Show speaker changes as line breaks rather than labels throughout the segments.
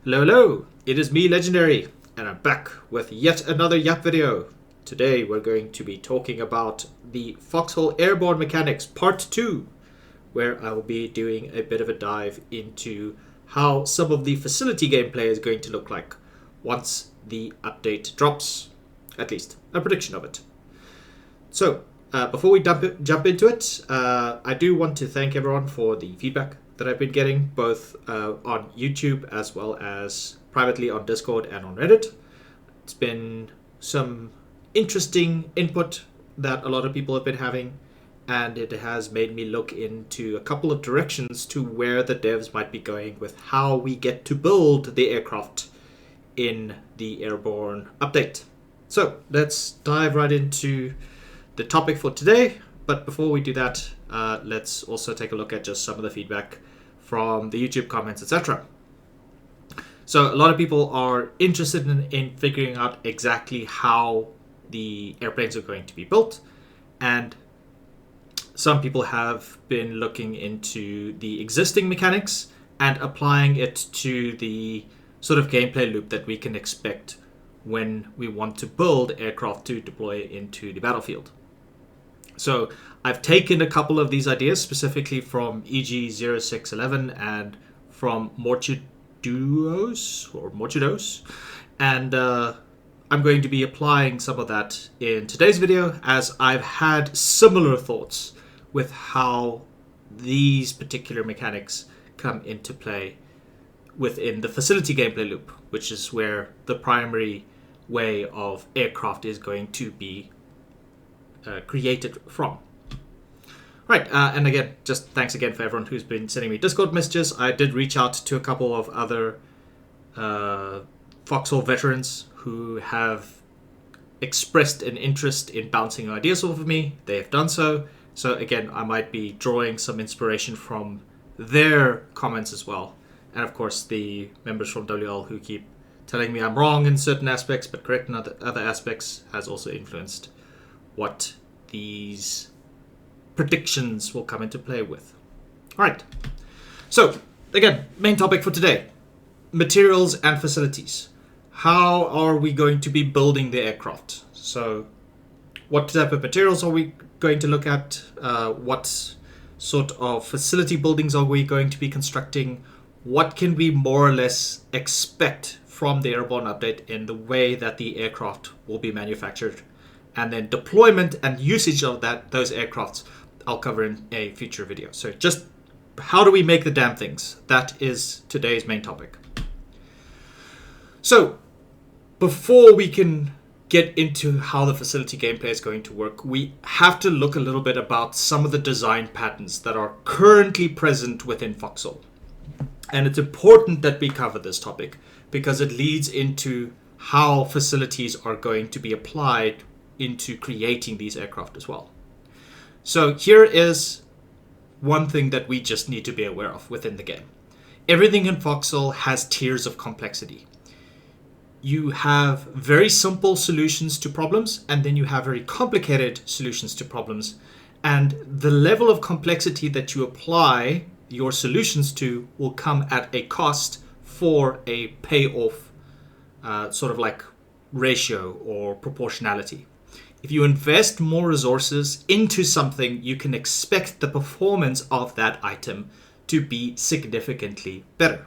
Hello, hello, it is me, Legendary, and I'm back with yet another Yap video. Today we're going to be talking about the Foxhole Airborne mechanics part 2, where I will be doing a bit of a dive into how some of the facility gameplay is going to look like once the update drops, at least a prediction of it. So, before we jump into it, I do want to thank everyone for the feedback that I've been getting, both on YouTube as well as privately on Discord and on Reddit. It's been some interesting input that a lot of people have been having, and it has made me look into a couple of directions to where the devs might be going with how we get to build the aircraft in the Airborne update. So let's dive right into the topic for today. But before we do that, let's also take a look at just some of the feedback from the YouTube comments, etc. So a lot of people are interested in figuring out exactly how the airplanes are going to be built, and some people have been looking into the existing mechanics and applying it to the sort of gameplay loop that we can expect when we want to build aircraft to deploy into the battlefield. So I've taken a couple of these ideas specifically from EG0611 and from Morchidos, and I'm going to be applying some of that in today's video, as I've had similar thoughts with how these particular mechanics come into play within the facility gameplay loop, which is where the primary way of aircraft is going to be created from. Right, and again, just thanks again for everyone who's been sending me Discord messages. I did reach out to a couple of other Foxhole veterans who have expressed an interest in bouncing ideas off of me. They have done so. So again, I might be drawing some inspiration from their comments as well. And of course, the members from WL who keep telling me I'm wrong in certain aspects, but correct in other aspects, has also influenced what these predictions will come into play with. All right. So, again, main topic for today, materials and facilities. How are we going to be building the aircraft? So, what type of materials are we going to look at? What sort of facility buildings are we going to be constructing? What can we more or less expect from the Airborne update in the way that the aircraft will be manufactured? And then deployment and usage of those aircrafts I'll cover in a future video. So just how do we make the damn things? That is today's main topic. So before we can get into how the facility gameplay is going to work, we have to look a little bit about some of the design patterns that are currently present within Foxhole. And it's important that we cover this topic because it leads into how facilities are going to be applied into creating these aircraft as well. So here is one thing that we just need to be aware of within the game. Everything in Foxhole has tiers of complexity. You have very simple solutions to problems, and then you have very complicated solutions to problems. And the level of complexity that you apply your solutions to will come at a cost for a payoff sort of like ratio or proportionality. If you invest more resources into something, you can expect the performance of that item to be significantly better.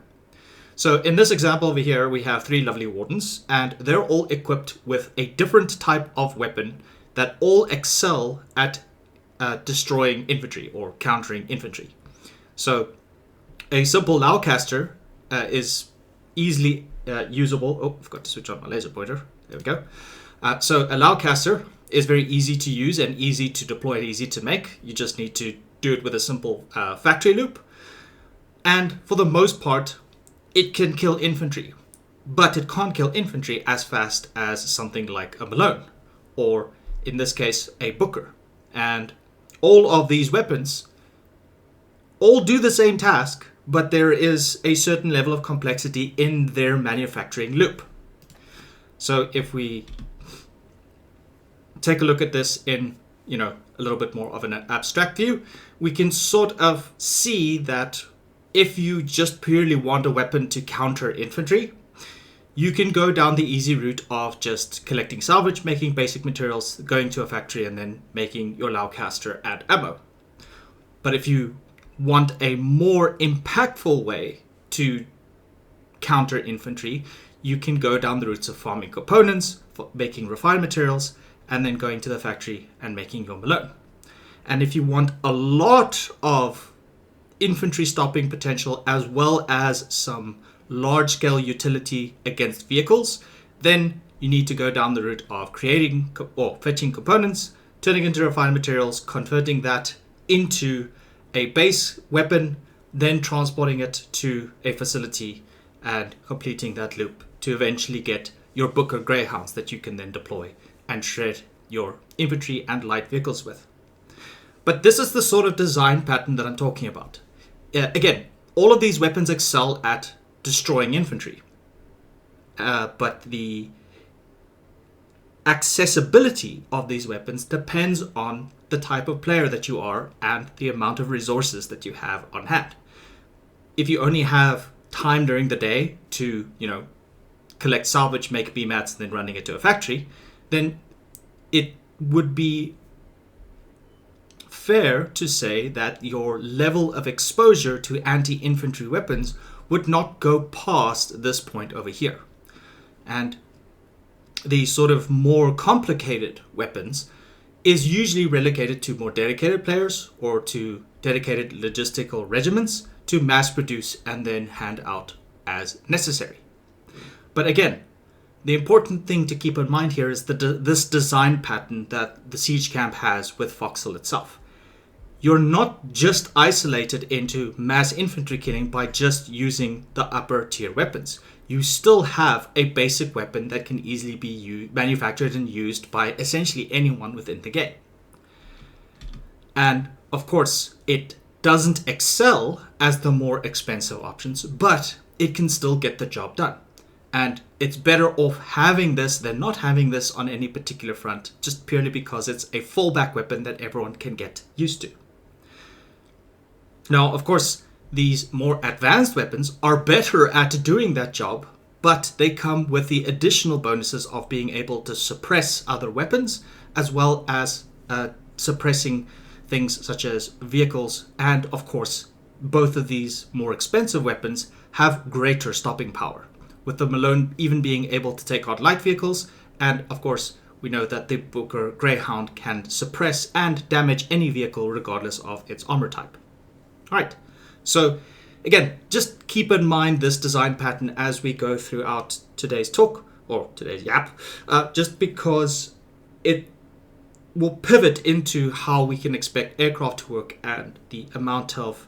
So in this example over here, we have 3 lovely wardens, and they're all equipped with a different type of weapon that all excel at destroying infantry or countering infantry. So a simple Lowcaster is easily usable. Oh, I forgot to switch on my laser pointer. There we go. So a Lowcaster is very easy to use and easy to deploy and easy to make. You just need to do it with a simple factory loop. And for the most part, it can kill infantry. But it can't kill infantry as fast as something like a Malone, or in this case, a Booker. And all of these weapons all do the same task, but there is a certain level of complexity in their manufacturing loop. So if we take a look at this in, a little bit more of an abstract view, we can sort of see that if you just purely want a weapon to counter infantry, you can go down the easy route of just collecting salvage, making basic materials, going to a factory, and then making your Lowcaster add ammo. But if you want a more impactful way to counter infantry, you can go down the routes of farming components, making refined materials, and then going to the factory and making your Malone. And if you want a lot of infantry stopping potential as well as some large-scale utility against vehicles, then you need to go down the route of creating or fetching components, turning into refined materials, converting that into a base weapon, then transporting it to a facility and completing that loop to eventually get your Booker Greyhounds that you can then deploy and shred your infantry and light vehicles with. But this is the sort of design pattern that I'm talking about. Again, all of these weapons excel at destroying infantry, but the accessibility of these weapons depends on the type of player that you are and the amount of resources that you have on hand. If you only have time during the day to, collect salvage, make BMATs, and then running it to a factory, then it would be fair to say that your level of exposure to anti-infantry weapons would not go past this point over here. And the sort of more complicated weapons is usually relegated to more dedicated players or to dedicated logistical regiments to mass produce and then hand out as necessary. But again, the important thing to keep in mind here is this design pattern that the Siege Camp has with Foxhole itself. You're not just isolated into mass infantry killing by just using the upper tier weapons. You still have a basic weapon that can easily be manufactured and used by essentially anyone within the game. And of course, it doesn't excel as the more expensive options, but it can still get the job done. And it's better off having this than not having this on any particular front, just purely because it's a fallback weapon that everyone can get used to. Now, of course, these more advanced weapons are better at doing that job, but they come with the additional bonuses of being able to suppress other weapons, as well as suppressing things such as vehicles. And of course, both of these more expensive weapons have greater stopping power, with the Malone even being able to take out light vehicles. And of course, we know that the Booker Greyhound can suppress and damage any vehicle regardless of its armor type. Alright, so again, just keep in mind this design pattern as we go throughout today's talk, or today's yap, just because it will pivot into how we can expect aircraft to work and the amount of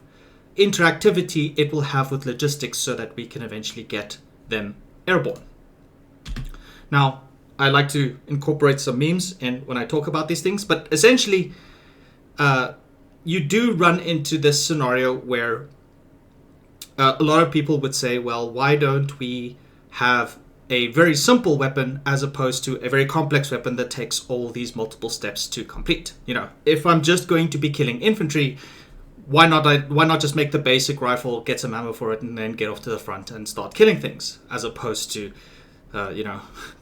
interactivity it will have with logistics so that we can eventually get them airborne. Now, I like to incorporate some memes in when I talk about these things, but essentially, you do run into this scenario where a lot of people would say, well, why don't we have a very simple weapon as opposed to a very complex weapon that takes all these multiple steps to complete? If I'm just going to be killing infantry, why not just make the basic rifle, get some ammo for it, and then get off to the front and start killing things, as opposed to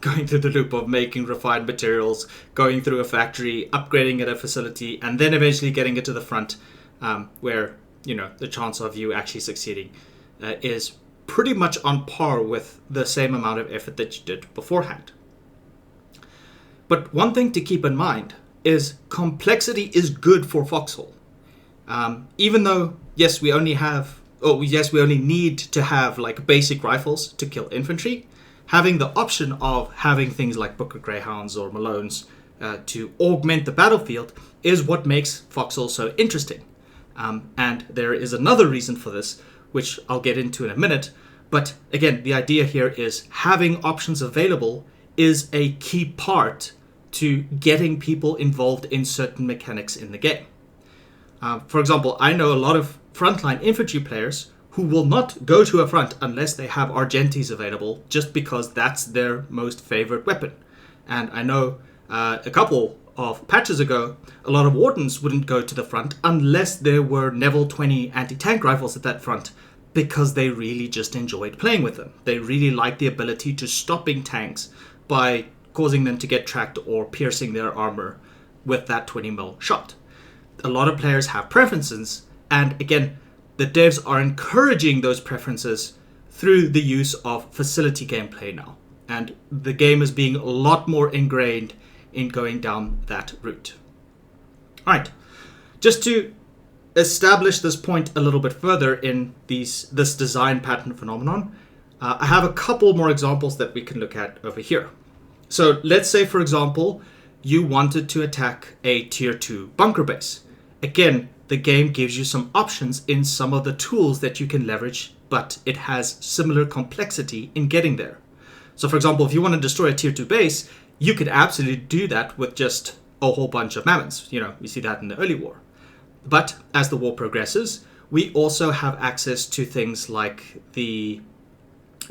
going through the loop of making refined materials, going through a factory, upgrading at a facility, and then eventually getting it to the front, where the chance of you actually succeeding is pretty much on par with the same amount of effort that you did beforehand. But one thing to keep in mind is complexity is good for Foxhole. Even though, yes, we only need to have like basic rifles to kill infantry, having the option of having things like Booker Greyhounds or Malones to augment the battlefield is what makes Foxhole so interesting. And there is another reason for this, which I'll get into in a minute. But again, the idea here is having options available is a key part to getting people involved in certain mechanics in the game. For example, I know a lot of frontline infantry players who will not go to a front unless they have Argentis available, just because that's their most favorite weapon. And I know a couple of patches ago, a lot of Wardens wouldn't go to the front unless there were Level 20 anti-tank rifles at that front, because they really just enjoyed playing with them. They really liked the ability to stopping tanks by causing them to get tracked or piercing their armor with that 20mm shot. A lot of players have preferences, and again, the devs are encouraging those preferences through the use of facility gameplay now. And the game is being a lot more ingrained in going down that route. All right, just to establish this point a little bit further in this design pattern phenomenon, I have a couple more examples that we can look at over here. So let's say, for example, you wanted to attack a tier 2 bunker base. Again, the game gives you some options in some of the tools that you can leverage, but it has similar complexity in getting there. So for example, if you want to destroy a tier 2 base, you could absolutely do that with just a whole bunch of mammoths. You see that in the early war. But as the war progresses, we also have access to things like the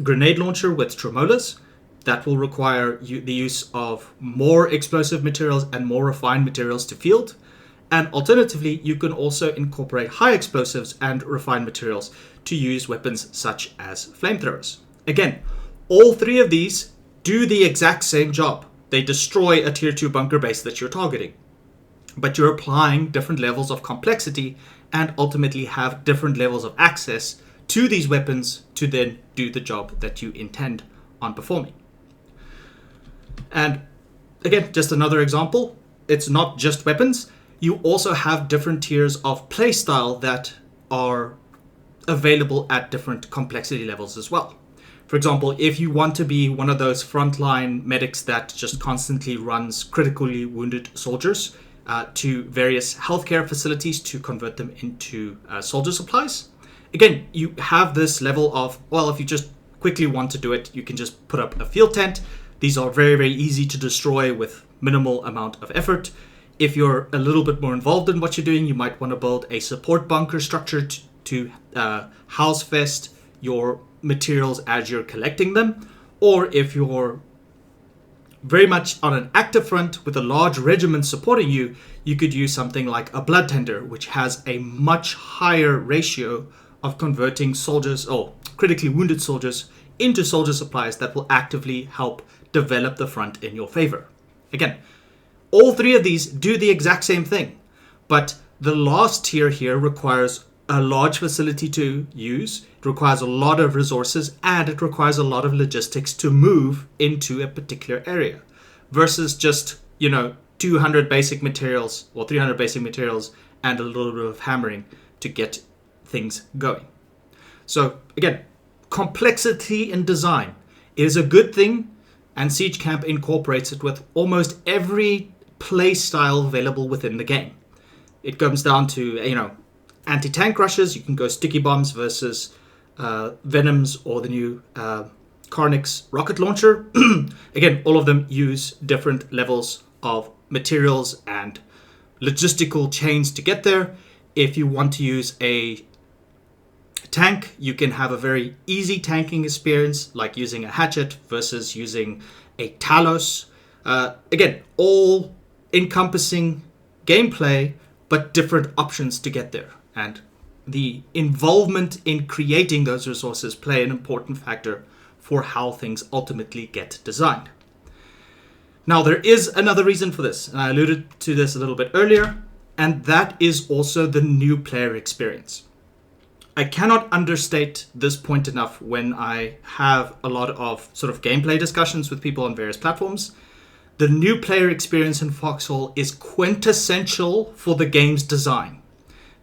grenade launcher with tremolas. That will require the use of more explosive materials and more refined materials to field. And alternatively, you can also incorporate high explosives and refined materials to use weapons such as flamethrowers. Again, all three of these do the exact same job. They destroy a tier 2 bunker base that you're targeting. But you're applying different levels of complexity and ultimately have different levels of access to these weapons to then do the job that you intend on performing. And again, just another example, it's not just weapons. You also have different tiers of playstyle that are available at different complexity levels as well. For example, if you want to be one of those frontline medics that just constantly runs critically wounded soldiers to various healthcare facilities to convert them into soldier supplies, again, you have this level of, well, if you just quickly want to do it, you can just put up a field tent. These are very, very easy to destroy with minimal amount of effort. If you're a little bit more involved in what you're doing, you might want to build a support bunker structure to house vest your materials as you're collecting them. Or if you're very much on an active front with a large regiment supporting you, you could use something like a blood tender, which has a much higher ratio of converting soldiers or critically wounded soldiers into soldier supplies that will actively help develop the front in your favor. Again, all three of these do the exact same thing, but the last tier here requires a large facility to use, it requires a lot of resources, and it requires a lot of logistics to move into a particular area versus just, 200 basic materials or 300 basic materials and a little bit of hammering to get things going. So again, complexity in design is a good thing, and Siege Camp incorporates it with almost every play style available within the game. It comes down to, anti-tank rushes. You can go sticky bombs versus Venoms or the new Carnix rocket launcher. Again, all of them use different levels of materials and logistical chains to get there. If you want to use a tank, you can have a very easy tanking experience, like using a hatchet versus using a Talos. Again, all encompassing gameplay, but different options to get there. And the involvement in creating those resources play an important factor for how things ultimately get designed. Now, there is another reason for this, and I alluded to this a little bit earlier, and that is also the new player experience. I cannot understate this point enough when I have a lot of sort of gameplay discussions with people on various platforms. The new player experience in Foxhole is quintessential for the game's design.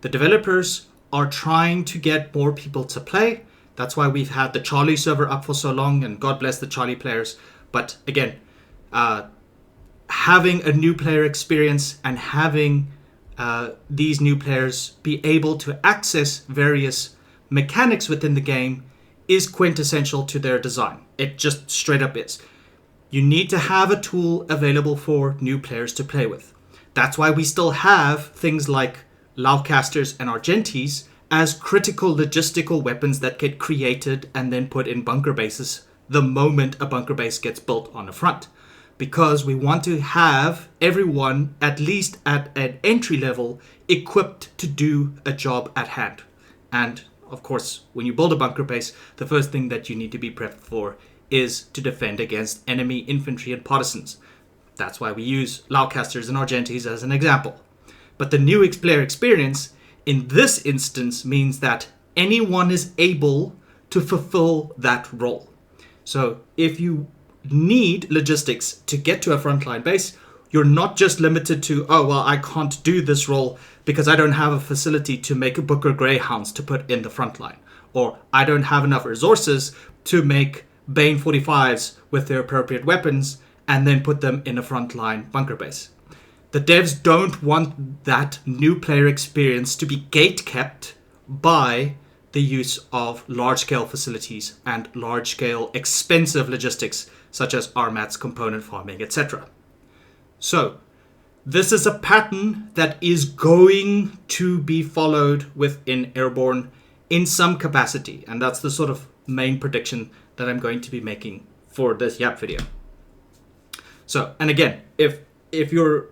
The developers are trying to get more people to play. That's why we've had the Charlie server up for so long, and God bless the Charlie players. But again, having a new player experience and having these new players be able to access various mechanics within the game is quintessential to their design. It just straight up is. You need to have a tool available for new players to play with. That's why we still have things like Laucasters and Argentis as critical logistical weapons that get created and then put in bunker bases the moment a bunker base gets built on the front. Because we want to have everyone, at least at an entry level, equipped to do a job at hand. And of course, when you build a bunker base, the first thing that you need to be prepped for is to defend against enemy infantry and partisans. That's why we use Laucasters and Argentes as an example. But the new player experience in this instance means that anyone is able to fulfill that role. So if you need logistics to get to a frontline base, you're not just limited to, oh, well, I can't do this role because I don't have a facility to make Booker Greyhounds to put in the front line. Or I don't have enough resources to make Bane 45s with their appropriate weapons and then put them in a frontline bunker base. The devs don't want that new player experience to be gate-kept by the use of large-scale facilities and large-scale expensive logistics such as RMATs, component farming, etc. So, this is a pattern that is going to be followed within Airborne in some capacity, and that's the sort of main prediction that I'm going to be making for this YAP video. So, and again, if you're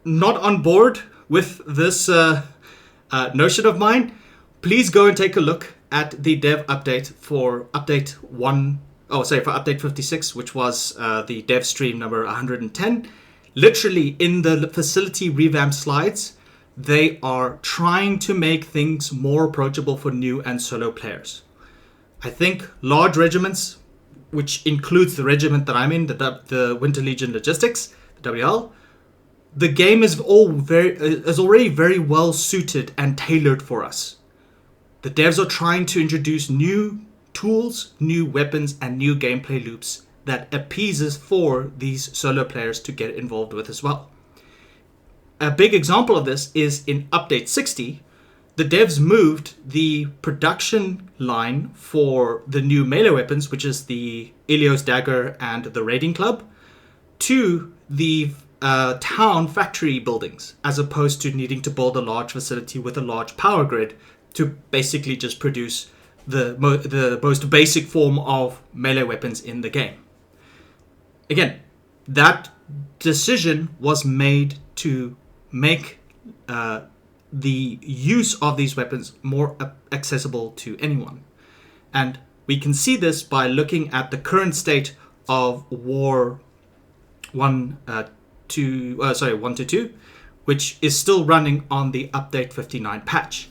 not on board with this notion of mine, please go and take a look at the dev update for update 56, which was the dev stream number 110. Literally, in the facility revamp slides, they are trying to make things more approachable for new and solo players. I think large regiments, which includes the regiment that I'm in, the Winter Legion Logistics, the WL, the game is already very well suited and tailored for us. The devs are trying to introduce new tools, new weapons, and new gameplay loops that appeases for these solo players to get involved with as well. A big example of this is in update 60, the devs moved the production line for the new melee weapons, which is the Ilios Dagger and the Raiding Club, to the town factory buildings, as opposed to needing to build a large facility with a large power grid to basically just produce the most basic form of melee weapons in the game. Again, that decision was made to make the use of these weapons more accessible to anyone. And we can see this by looking at the current state of War 1.2, which is still running on the update 59 patch.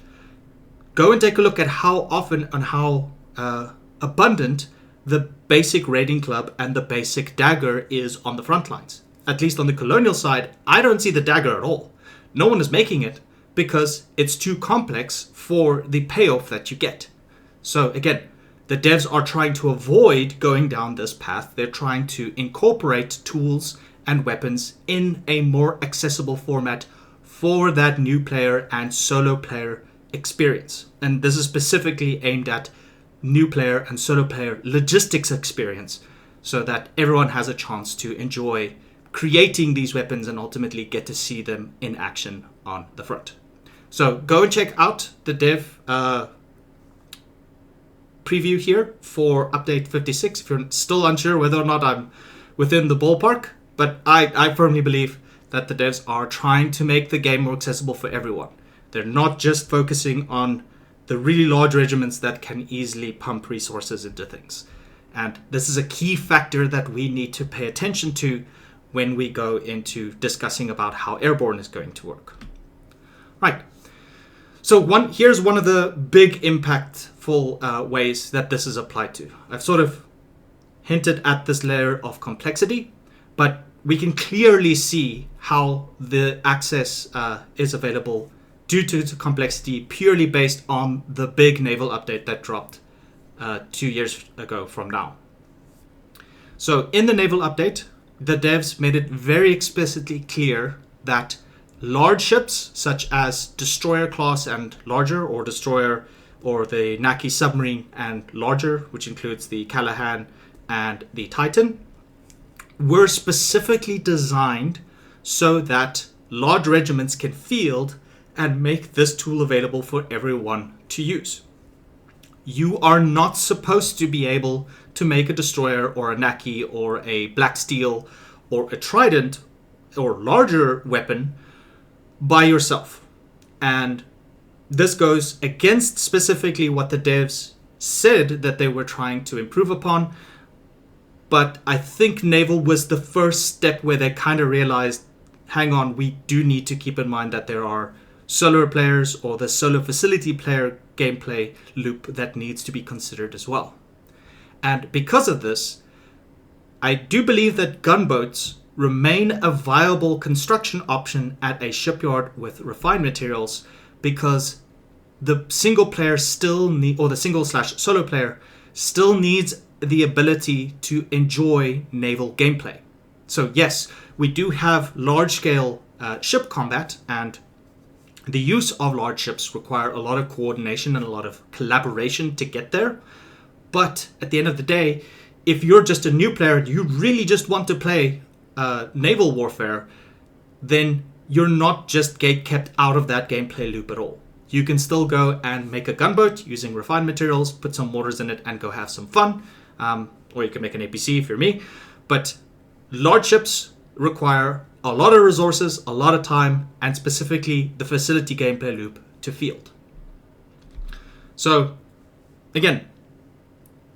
Go and take a look at how often and how abundant the basic Raiding Club and the basic Dagger is on the front lines. At least on the colonial side, I don't see the Dagger at all. No one is making it because it's too complex for the payoff that you get. So again, the devs are trying to avoid going down this path. They're trying to incorporate tools and weapons in a more accessible format for that new player and solo player experience. And this is specifically aimed at new player and solo player logistics experience, so that everyone has a chance to enjoy creating these weapons and ultimately get to see them in action on the front. So go and check out the dev preview here for update 56 if you're still unsure whether or not I'm within the ballpark. But I firmly believe that the devs are trying to make the game more accessible for everyone. They're not just focusing on the really large regiments that can easily pump resources into things. And this is a key factor that we need to pay attention to when we go into discussing about how Airborne is going to work. Right. So here's one of the big impactful ways that this is applied to. I've sort of hinted at this layer of complexity, but we can clearly see how the access is available due to its complexity purely based on the big naval update that dropped 2 years ago from now. So in the naval update, the devs made it very explicitly clear that large ships such as destroyer class and larger, or destroyer or the Naki submarine and larger, which includes the Callahan and the Titan, were specifically designed so that large regiments can field and make this tool available for everyone to use. You are not supposed to be able to make a destroyer or a Naki or a Black Steel or a Trident or larger weapon by yourself. And this goes against specifically what the devs said that they were trying to improve upon. But I think Naval was the first step where they kind of realized, hang on, we do need to keep in mind that there are solo players or the solo facility player gameplay loop that needs to be considered as well. And because of this, I do believe that gunboats remain a viable construction option at a shipyard with refined materials, because the single player still or the single/solo player still needs the ability to enjoy naval gameplay. So yes, we do have large-scale ship combat, and the use of large ships require a lot of coordination and a lot of collaboration to get there. But at the end of the day, if you're just a new player and you really just want to play naval warfare, then you're not just kept out of that gameplay loop at all. You can still go and make a gunboat using refined materials, put some mortars in it, and go have some fun. Or you can make an APC if you're me. But large ships require a lot of resources, a lot of time, and specifically the facility gameplay loop to field. So, again,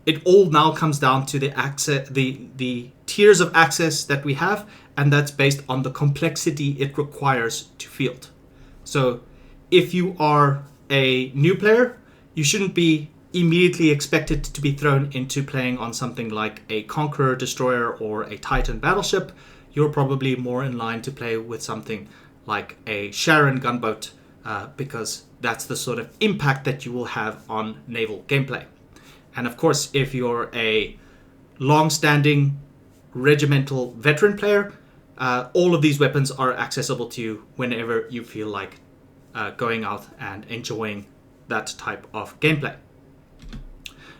it all now comes down to the access, the tiers of access that we have, and that's based on the complexity it requires to field. So, if you are a new player, you shouldn't be immediately expected to be thrown into playing on something like a Conqueror destroyer or a Titan battleship. You're probably more in line to play with something like a Sharon gunboat, because that's the sort of impact that you will have on naval gameplay. And of course, if you're a long-standing regimental veteran player, all of these weapons are accessible to you whenever you feel like going out and enjoying that type of gameplay.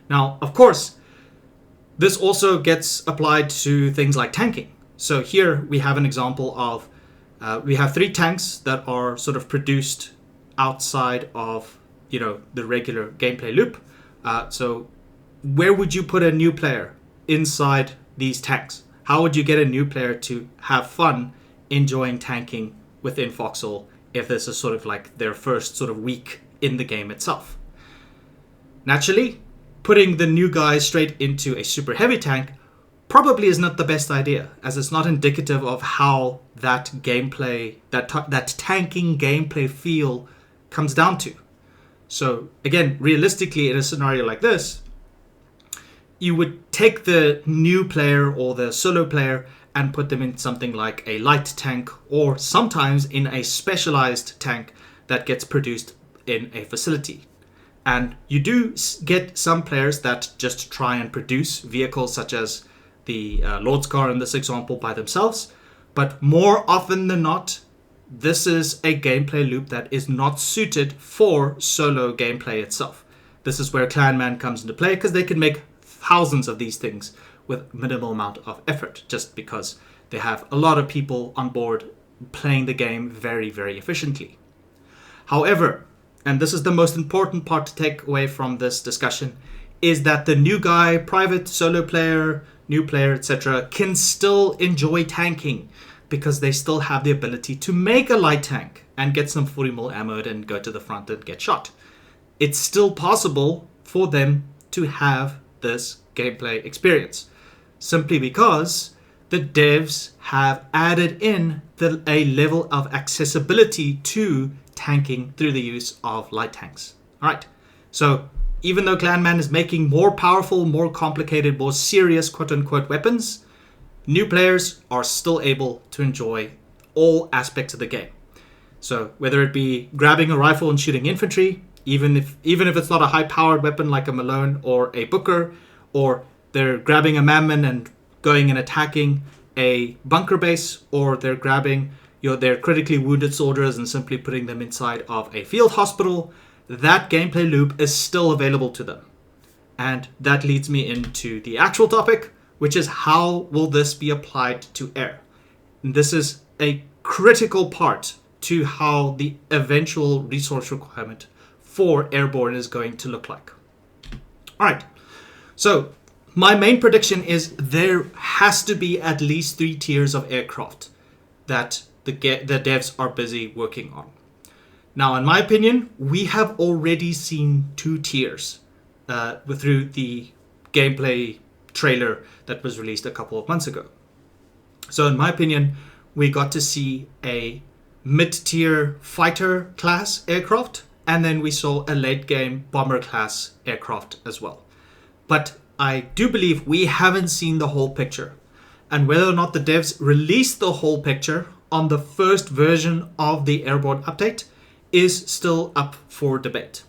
Now, of course, this also gets applied to things like tanking. So here we have an example of, we have 3 tanks that are sort of produced outside of, the regular gameplay loop. So where would you put a new player inside these tanks? How would you get a new player to have fun enjoying tanking within Foxhole if this is sort of like their first sort of week in the game itself? Naturally, putting the new guys straight into a super heavy tank probably is not the best idea, as it's not indicative of how that gameplay, that tanking gameplay feel comes down to. So again, realistically, in a scenario like this, you would take the new player or the solo player and put them in something like a light tank, or sometimes in a specialized tank that gets produced in a facility. And you do get some players that just try and produce vehicles such as the Lord's Car in this example by themselves. But more often than not, this is a gameplay loop that is not suited for solo gameplay itself. This is where Clanman comes into play, because they can make thousands of these things with minimal amount of effort, just because they have a lot of people on board playing the game very, very efficiently. However, and this is the most important part to take away from this discussion, is that the new guy, private, solo player, new player, etc., can still enjoy tanking, because they still have the ability to make a light tank and get some 40mm ammo and go to the front and get shot. It's still possible for them to have this gameplay experience, simply because the devs have added in a level of accessibility to tanking through the use of light tanks. Alright, so even though Clanman is making more powerful, more complicated, more serious quote-unquote weapons, new players are still able to enjoy all aspects of the game. So whether it be grabbing a rifle and shooting infantry, even if it's not a high-powered weapon like a Malone or a Booker, or they're grabbing a Mammoth and going and attacking a bunker base, or they're grabbing their critically wounded soldiers and simply putting them inside of a field hospital, that gameplay loop is still available to them. And that leads me into the actual topic, which is how will this be applied to air? And this is a critical part to how the eventual resource requirement for Airborne is going to look like. Alright, so my main prediction is there has to be at least 3 tiers of aircraft that the devs are busy working on. Now, in my opinion, we have already seen 2 tiers through the gameplay trailer that was released a couple of months ago. So in my opinion, we got to see a mid-tier fighter class aircraft, and then we saw a late-game bomber class aircraft as well. But I do believe we haven't seen the whole picture. And whether or not the devs released the whole picture on the first version of the Airborne update is still up for debate.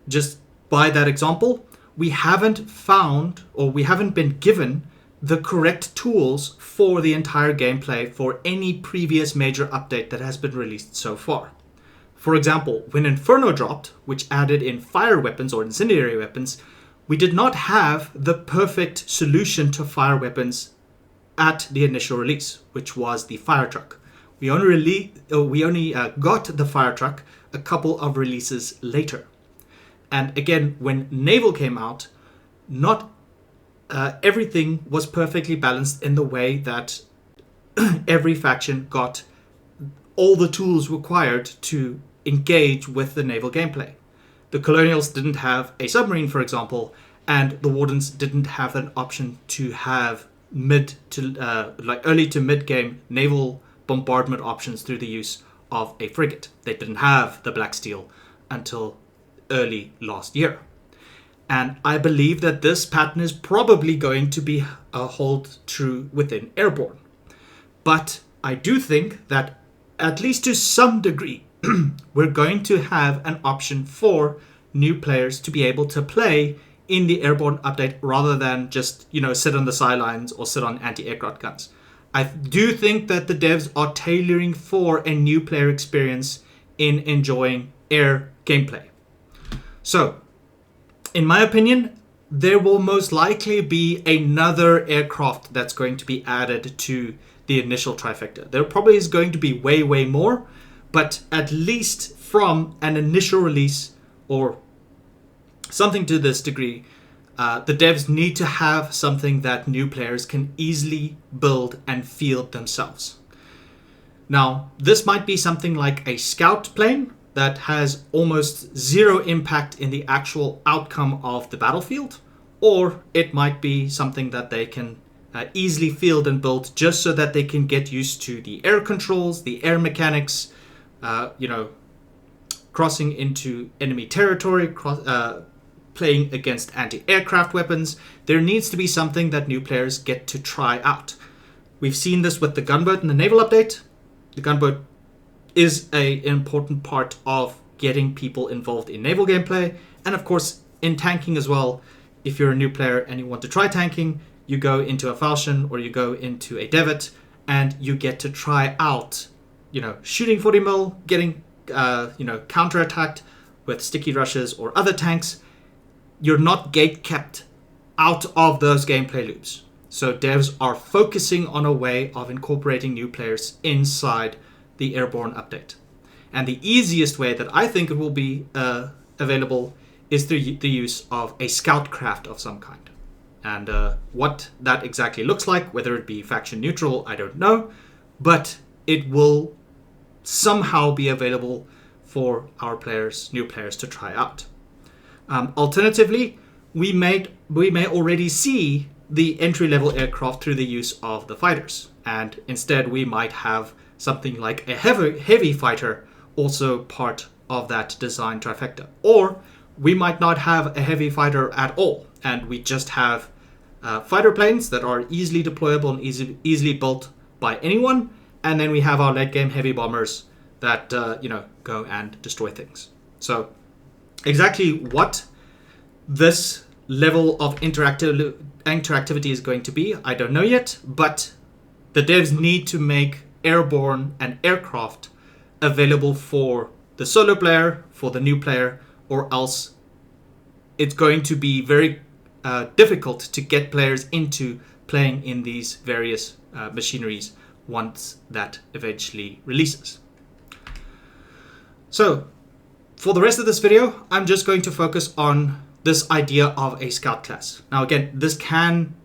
Just by that example, we haven't found, or we haven't been given, the correct tools for the entire gameplay for any previous major update that has been released so far. For example, when Inferno dropped, which added in fire weapons or incendiary weapons, we did not have the perfect solution to fire weapons at the initial release, which was the fire truck. We only got the fire truck a couple of releases later. And again, when Naval came out, not everything was perfectly balanced in the way that every faction got all the tools required to engage with the naval gameplay. The Colonials didn't have a submarine, for example, and the Wardens didn't have an option to have early to mid game naval bombardment options through the use of a frigate. They didn't have the Black Steel until early last year. And I believe that this pattern is probably going to be hold true within Airborne. But I do think that, at least to some degree, we're going to have an option for new players to be able to play in the Airborne update rather than just, sit on the sidelines or sit on anti-aircraft guns. I do think that the devs are tailoring for a new player experience in enjoying air gameplay. So, in my opinion, there will most likely be another aircraft that's going to be added to the initial trifecta. There probably is going to be way, way more, but at least from an initial release or something to this degree, the devs need to have something that new players can easily build and field themselves. Now, this might be something like a scout plane that has almost zero impact in the actual outcome of the battlefield, or it might be something that they can easily field and build just so that they can get used to the air controls, the air mechanics, crossing into enemy territory, playing against anti-aircraft weapons. There needs to be something that new players get to try out. We've seen this with the gunboat in the naval update. The gunboat is an important part of getting people involved in naval gameplay, and of course in tanking as well. If you're a new player and you want to try tanking, you go into a falchion or you go into a Devet and you get to try out, shooting 40 mil, getting counterattacked with sticky rushes or other tanks. You're not gate kept out of those gameplay loops. So devs are focusing on a way of incorporating new players inside the Airborne update. And the easiest way that I think it will be available is through the use of a scout craft of some kind. And what that exactly looks like, whether it be faction neutral, I don't know. But it will somehow be available for our players, new players, to try out. Alternatively, we may already see the entry-level aircraft through the use of the fighters. And instead, we might have something like a heavy fighter also part of that design trifecta. Or we might not have a heavy fighter at all, and we just have fighter planes that are easily deployable and easily built by anyone, and then we have our late game heavy bombers that go and destroy things. So exactly what this level of interactivity is going to be, I don't know yet, but the devs need to make Airborne and aircraft available for the solo player, for the new player, or else it's going to be very difficult to get players into playing in these various machineries once that eventually releases. So, for the rest of this video, I'm just going to focus on this idea of a scout class. Now again, this can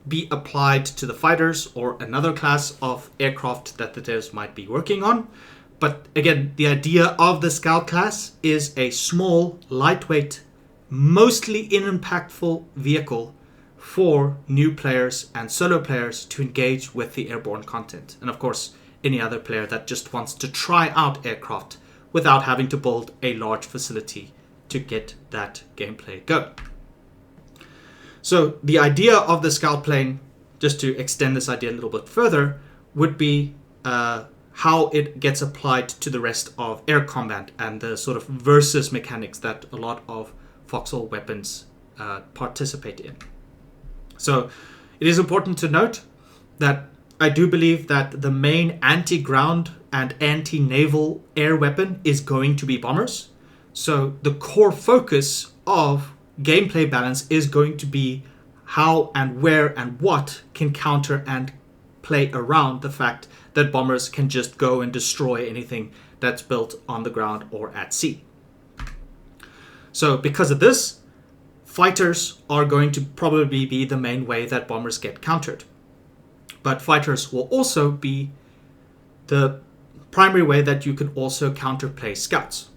be applied to the fighters or another class of aircraft that the devs might be working on, But again, the idea of the Scout class is a small, lightweight, mostly unimpactful vehicle for new players and solo players to engage with the Airborne content. And of course, any other player that just wants to try out aircraft without having to build a large facility to get that gameplay going. So the idea of the Scout plane, just to extend this idea a little bit further, would be how it gets applied to the rest of air combat and the sort of versus mechanics that a lot of Foxhole weapons participate in. So it is important to note that I do believe that the main anti-ground and anti-naval air weapon is going to be bombers. So the core focus of gameplay balance is going to be how and where and what can counter and play around the fact that bombers can just go and destroy anything that's built on the ground or at sea. So because of this, fighters are going to probably be the main way that bombers get countered. But fighters will also be the primary way that you can also counterplay scouts.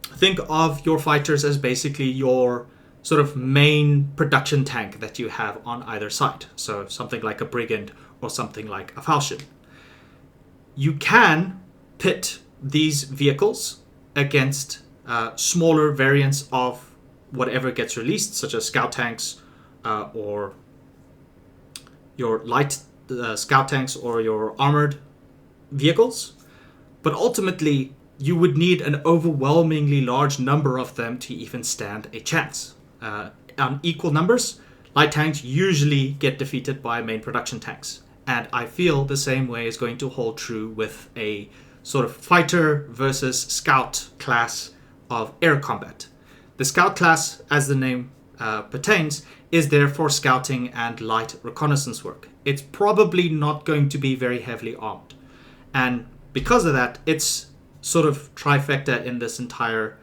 Think of your fighters as basically your sort of main production tank that you have on either side. So something like a brigand or something like a falchion. You can pit these vehicles against smaller variants of whatever gets released, such as scout tanks or your light scout tanks or your armored vehicles. But ultimately, you would need an overwhelmingly large number of them to even stand a chance. On equal numbers, light tanks usually get defeated by main production tanks. And I feel the same way is going to hold true with a sort of fighter versus scout class of air combat. The scout class, as the name pertains, is there for scouting and light reconnaissance work. It's probably not going to be very heavily armed. And because of that, its sort of trifecta in this entire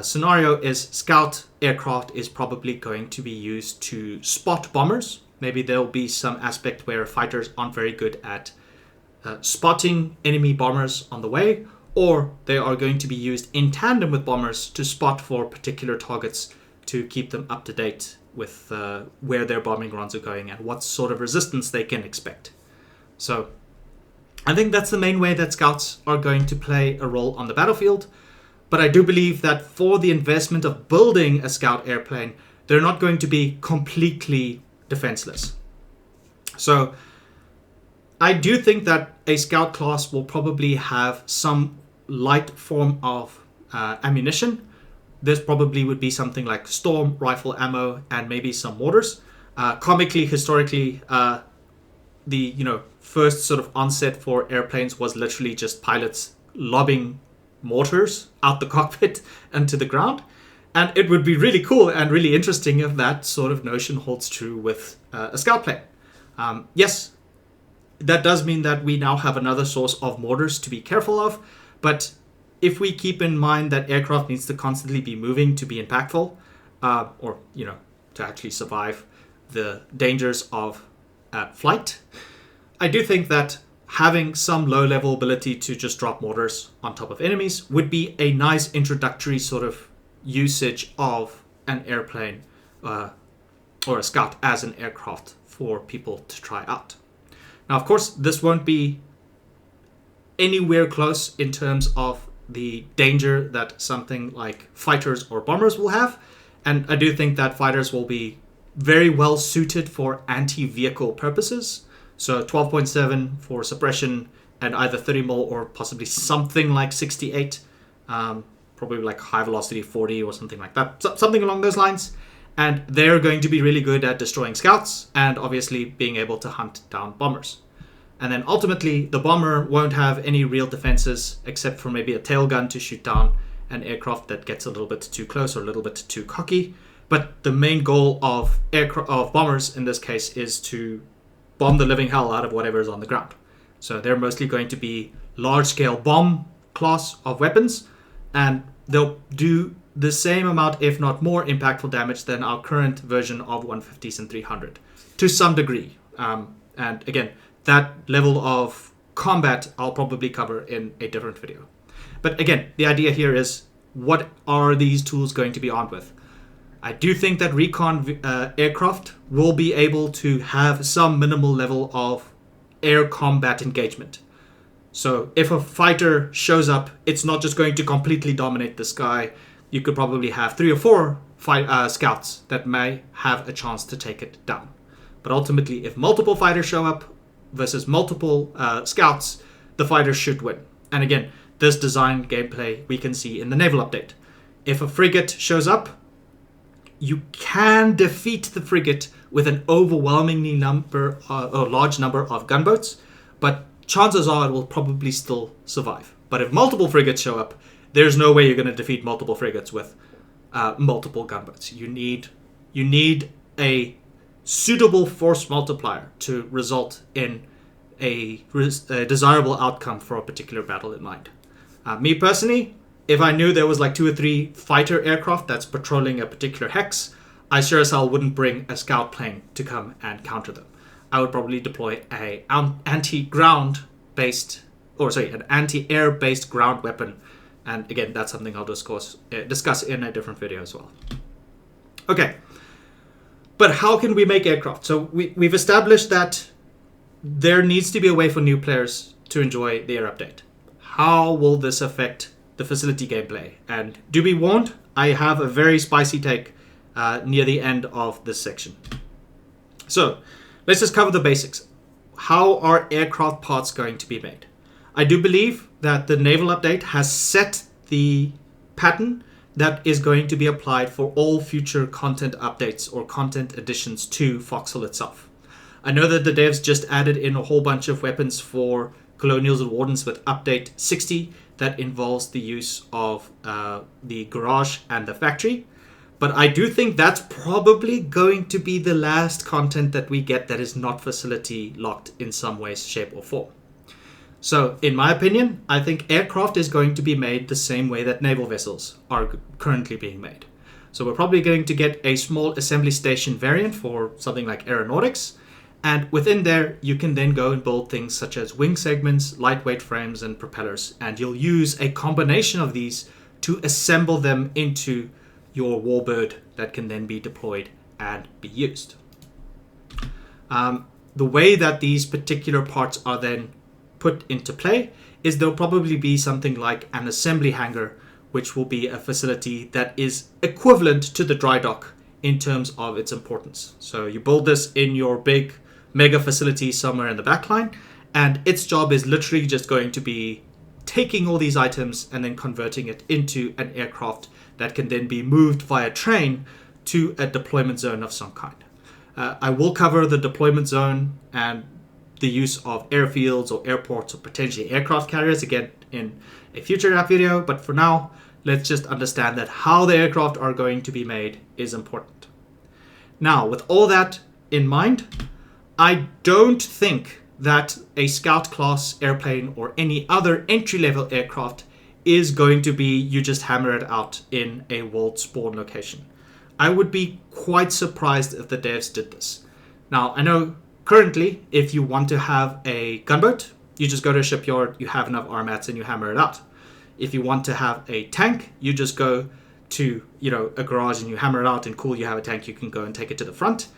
scenario is scout aircraft is probably going to be used to spot bombers. Maybe there'll be some aspect where fighters aren't very good at spotting enemy bombers on the way, or they are going to be used in tandem with bombers to spot for particular targets to keep them up to date with where their bombing runs are going and what sort of resistance they can expect. So I think that's the main way that scouts are going to play a role on the battlefield. But I do believe that for the investment of building a scout airplane, they're not going to be completely defenseless. So I do think that a scout class will probably have some light form of ammunition. This probably would be something like storm rifle ammo and maybe some mortars. Comically, historically, the first sort of onset for airplanes was literally just pilots lobbing mortars out the cockpit and to the ground. And it would be really cool and really interesting if that sort of notion holds true with a scout plane. Yes, that does mean that we now have another source of mortars to be careful of, but if we keep in mind that aircraft needs to constantly be moving to be impactful, or to actually survive the dangers of flight, I do think that having some low-level ability to just drop mortars on top of enemies would be a nice introductory sort of usage of an airplane or a scout as an aircraft for people to try out. Now, of course, this won't be anywhere close in terms of the danger that something like fighters or bombers will have. And I do think that fighters will be very well suited for anti-vehicle purposes. So 12.7 for suppression and either 30 mil or possibly something like 68. Probably like high velocity 40 or something like that. Something along those lines. And they're going to be really good at destroying scouts and obviously being able to hunt down bombers. And then ultimately, the bomber won't have any real defenses except for maybe a tail gun to shoot down an aircraft that gets a little bit too close or a little bit too cocky. But the main goal of bombers in this case is to bomb the living hell out of whatever is on the ground. So they're mostly going to be large-scale bomb class of weapons, and they'll do the same amount, if not more, impactful damage than our current version of 150s and 300 to some degree. And again, that level of combat, I'll probably cover in a different video. But again, the idea here is, what are these tools going to be armed with? I do think that recon aircraft will be able to have some minimal level of air combat engagement. So if a fighter shows up, it's not just going to completely dominate the sky. You could probably have 3 or 4 scouts that may have a chance to take it down. But ultimately, if multiple fighters show up versus multiple scouts, the fighters should win. And again, this design gameplay we can see in the naval update. If a frigate shows up, you can defeat the frigate with an overwhelmingly large number of gunboats, but chances are it will probably still survive. But if multiple frigates show up, there's no way you're going to defeat multiple frigates with multiple gunboats. You need a suitable force multiplier to result in a desirable outcome for a particular battle in mind. Me personally, if I knew there was like 2 or 3 fighter aircraft that's patrolling a particular hex, I sure as hell wouldn't bring a scout plane to come and counter them. I would probably deploy an anti-air based ground weapon. And again, that's something I'll discuss in a different video as well. Okay, but how can we make aircraft? So we've established that there needs to be a way for new players to enjoy the air update. How will this affect the facility gameplay? And do be warned, I have a very spicy take near the end of this section. So let's just cover the basics. How are aircraft parts going to be made? I do believe that the naval update has set the pattern that is going to be applied for all future content updates or content additions to Foxhole itself. I know that the devs just added in a whole bunch of weapons for Colonials and Wardens with update 60 that involves the use of the garage and the factory. But I do think that's probably going to be the last content that we get that is not facility locked in some way, shape or form. So in my opinion, I think aircraft is going to be made the same way that naval vessels are currently being made. So we're probably going to get a small assembly station variant for something like aeronautics. And within there, you can then go and build things such as wing segments, lightweight frames, and propellers. And you'll use a combination of these to assemble them into your warbird that can then be deployed and be used. The way that these particular parts are then put into play is there'll probably be something like an assembly hangar, which will be a facility that is equivalent to the dry dock in terms of its importance. So you build this in your big mega facility somewhere in the backline, and its job is literally just going to be taking all these items and then converting it into an aircraft that can then be moved via train to a deployment zone of some kind. I will cover the deployment zone and the use of airfields or airports or potentially aircraft carriers again in a future video, but for now, let's just understand that how the aircraft are going to be made is important. Now, with all that in mind, I don't think that a Scout class airplane or any other entry-level aircraft is going to be you just hammer it out in a world spawn location. I would be quite surprised if the devs did this. Now, I know currently, if you want to have a gunboat, you just go to a shipyard, you have enough armats, and you hammer it out. If you want to have a tank, you just go to a garage and you hammer it out, and cool, you have a tank, you can go and take it to the front.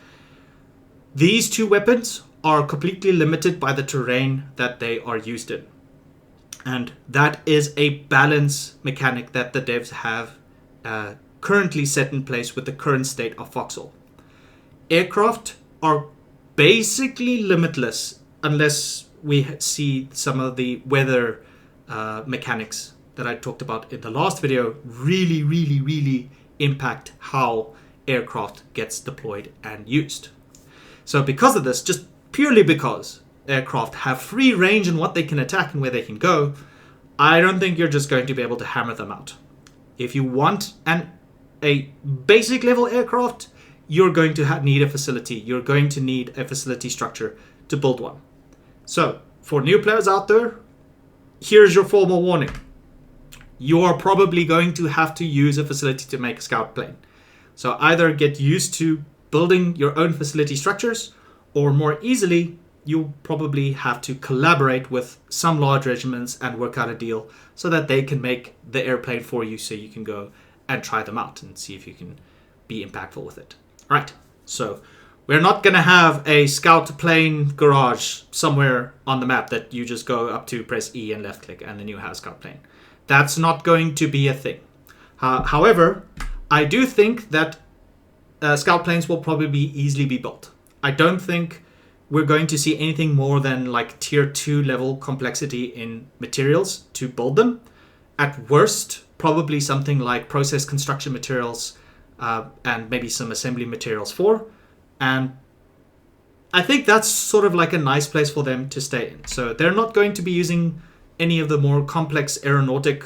These two weapons are completely limited by the terrain that they are used in. And that is a balance mechanic that the devs have currently set in place with the current state of Foxhole. Aircraft are basically limitless unless we see some of the weather mechanics that I talked about in the last video really impact how aircraft gets deployed and used. So because of this, just purely because aircraft have free range in what they can attack and where they can go, I don't think you're just going to be able to hammer them out. If you want a basic level aircraft, you're going to need a facility. You're going to need a facility structure to build one. So for new players out there, here's your formal warning. You are probably going to have to use a facility to make a scout plane. So either get used to building your own facility structures, or more easily, you'll probably have to collaborate with some large regiments and work out a deal so that they can make the airplane for you so you can go and try them out and see if you can be impactful with it. All right, so we're not going to have a scout plane garage somewhere on the map that you just go up to, press E and left click, and then you have a scout plane. That's not going to be a thing. However, I do think that scout planes will probably easily be built. I don't think we're going to see anything more than like tier 2 level complexity in materials to build them. At worst, probably something like process construction materials and maybe some assembly materials for. And I think that's sort of like a nice place for them to stay in. So they're not going to be using any of the more complex aeronautic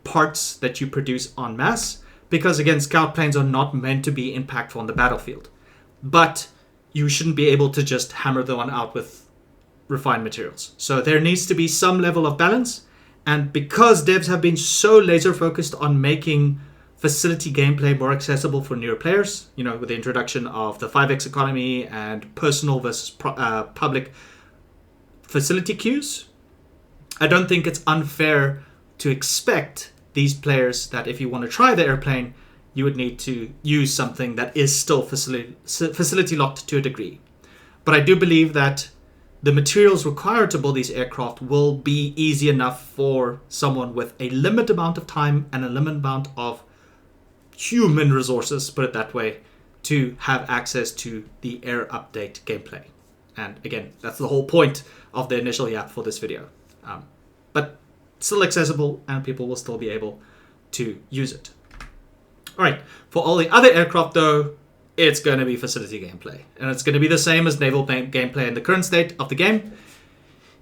parts that you produce en masse, because again, scout planes are not meant to be impactful on the battlefield. But you shouldn't be able to just hammer the one out with refined materials. So there needs to be some level of balance. And because devs have been so laser focused on making facility gameplay more accessible for newer players, with the introduction of the 5x economy and personal versus public facility queues, I don't think it's unfair to expect these players that if you want to try the airplane, you would need to use something that is still facility locked to a degree. But I do believe that the materials required to build these aircraft will be easy enough for someone with a limited amount of time and a limited amount of human resources, put it that way, to have access to the air update gameplay. And again, that's the whole point of the initial YAP for this video. But still accessible, and people will still be able to use it. All right, for all the other aircraft though, it's going to be facility gameplay. And it's going to be the same as naval gameplay in the current state of the game.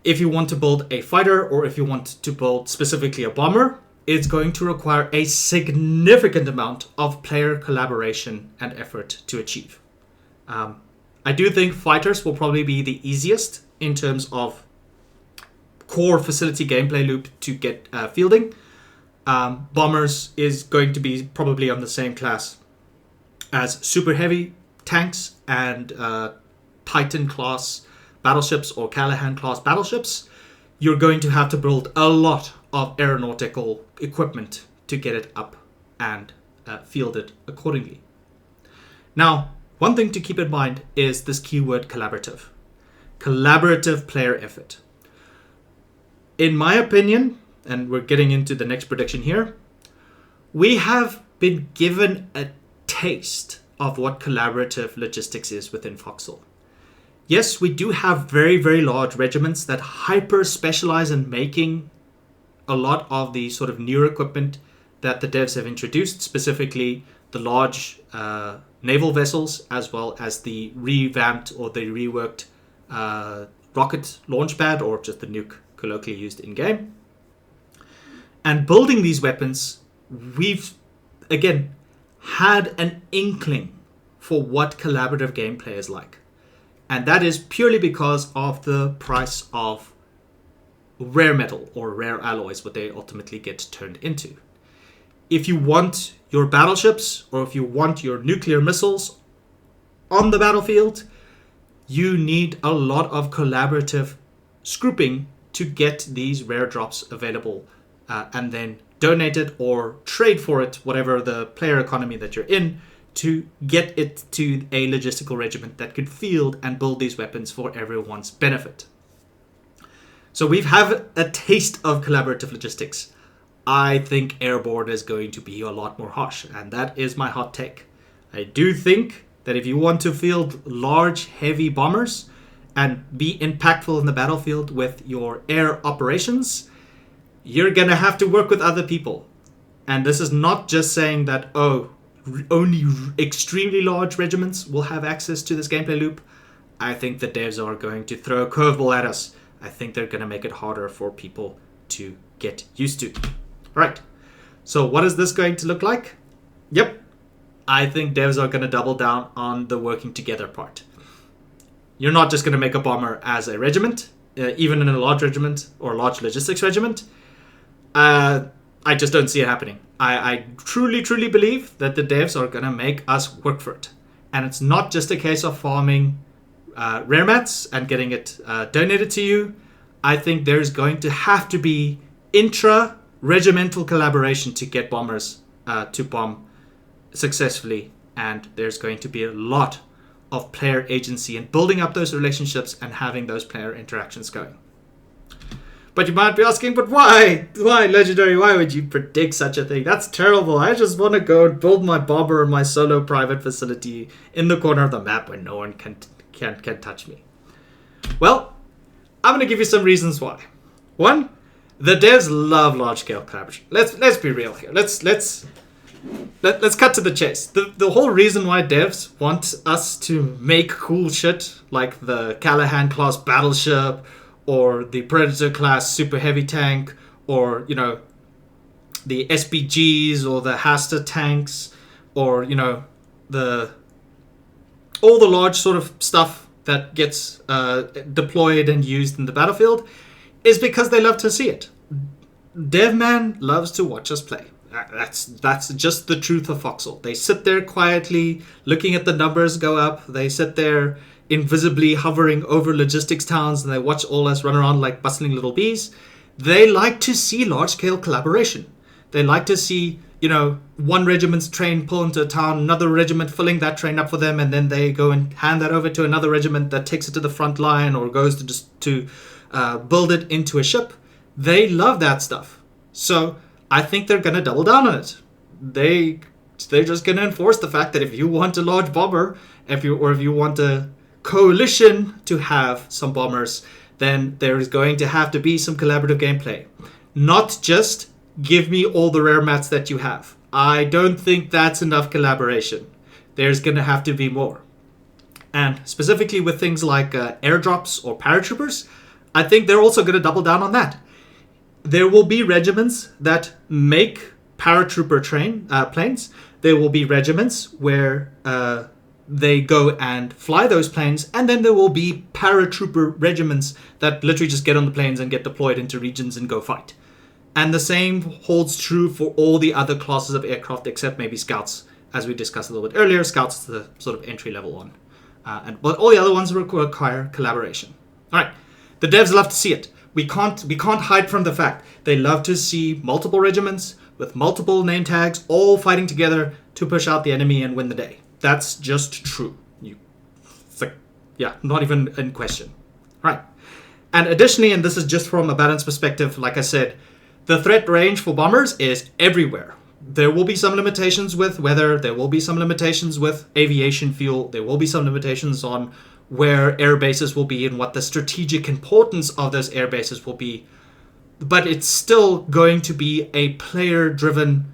If you want to build a fighter, or if you want to build specifically a bomber, it's going to require a significant amount of player collaboration and effort to achieve. I do think fighters will probably be the easiest in terms of core facility gameplay loop to get fielding. Bombers is going to be probably on the same class as super heavy tanks and Titan class battleships or Callahan class battleships. You're going to have to build a lot of aeronautical equipment to get it up and field it accordingly. Now, one thing to keep in mind is this keyword collaborative. Collaborative player effort. In my opinion, and we're getting into the next prediction here, we have been given a taste of what collaborative logistics is within Foxhole. Yes, we do have very, very large regiments that hyper specialize in making a lot of the sort of newer equipment that the devs have introduced, specifically the large naval vessels, as well as the revamped or the reworked rocket launch pad, or just the nuke colloquially used in game. And building these weapons, we've again had an inkling for what collaborative gameplay is like. And that is purely because of the price of rare metal or rare alloys, what they ultimately get turned into. If you want your battleships, or if you want your nuclear missiles on the battlefield, you need a lot of collaborative scrooping to get these rare drops available, and then donate it or trade for it, whatever the player economy that you're in, to get it to a logistical regiment that could field and build these weapons for everyone's benefit. So we've had a taste of collaborative logistics. I think Airborne is going to be a lot more harsh, and that is my hot take. I do think that if you want to field large, heavy bombers and be impactful in the battlefield with your air operations, you're going to have to work with other people. And this is not just saying that, only extremely large regiments will have access to this gameplay loop. I think the devs are going to throw a curveball at us. I think they're going to make it harder for people to get used to. Right. So what is this going to look like? Yep. I think devs are going to double down on the working together part. You're not just going to make a bomber as a regiment, even in a large regiment or large logistics regiment. I just don't see it happening. I truly, truly believe that the devs are going to make us work for it. And it's not just a case of farming rare mats and getting it donated to you, I think there's going to have to be intra-regimental collaboration to get bombers to bomb successfully, and there's going to be a lot of player agency in building up those relationships and having those player interactions going. But you might be asking, but why? Why, Legendary? Why would you predict such a thing? That's terrible. I just want to go and build my bomber in my solo private facility in the corner of the map where no one can touch me. Well, I'm going to give you some reasons why. One, the devs love large-scale collaboration. Let's be real here. Let's cut to the chase. The whole reason why devs want us to make cool shit like the Callahan class battleship, or the Predator class super heavy tank, or, you know, the SPGs or the Hasta tanks, or, you know, all the large sort of stuff that gets deployed and used in the battlefield, is because they love to see it. Devman loves to watch us play. That's just the truth of Foxhole. They sit there quietly looking at the numbers go up. They sit there invisibly hovering over logistics towns, and they watch all us run around like bustling little bees. They like to see large-scale collaboration. They like to see, you know, one regiment's train pull into a town, another regiment filling that train up for them, and then they go and hand that over to another regiment that takes it to the front line or goes to build it into a ship. They love that stuff. So I think they're going to double down on it. They're just going to enforce the fact that if you want a large bomber, if you want a coalition to have some bombers, then there is going to have to be some collaborative gameplay. Not just give me all the rare mats that you have. I don't think that's enough collaboration. There's going to have to be more. And specifically with things like airdrops or paratroopers, I think they're also going to double down on that. There will be regiments that make paratrooper planes. There will be regiments where they go and fly those planes, and then there will be paratrooper regiments that literally just get on the planes and get deployed into regions and go fight. And the same holds true for all the other classes of aircraft except maybe scouts, as we discussed a little bit earlier. Scouts is the sort of entry-level one. But all the other ones require collaboration. All right, the devs love to see it. We can't hide from the fact they love to see multiple regiments with multiple name tags all fighting together to push out the enemy and win the day. That's just true. Not even in question. Right. And additionally, and this is just from a balance perspective, like I said, the threat range for bombers is everywhere. There will be some limitations with weather. There will be some limitations with aviation fuel. There will be some limitations on where air bases will be and what the strategic importance of those air bases will be. But it's still going to be a player-driven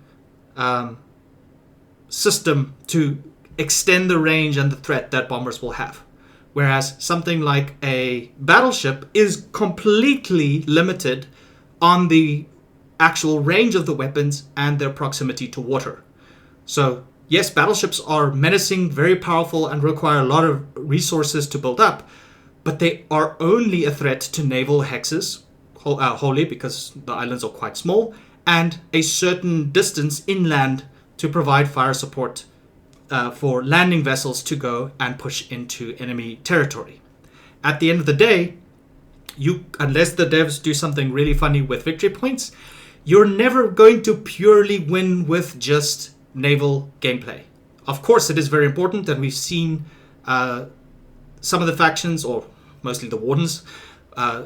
system to extend the range and the threat that bombers will have. Whereas something like a battleship is completely limited on the actual range of the weapons and their proximity to water. So yes, battleships are menacing, very powerful, and require a lot of resources to build up, but they are only a threat to naval hexes, wholly because the islands are quite small, and a certain distance inland to provide fire support for landing vessels to go and push into enemy territory. At the end of the day, unless the devs do something really funny with victory points, you're never going to purely win with just naval gameplay. Of course, it is very important, and we've seen some of the factions, or mostly the wardens,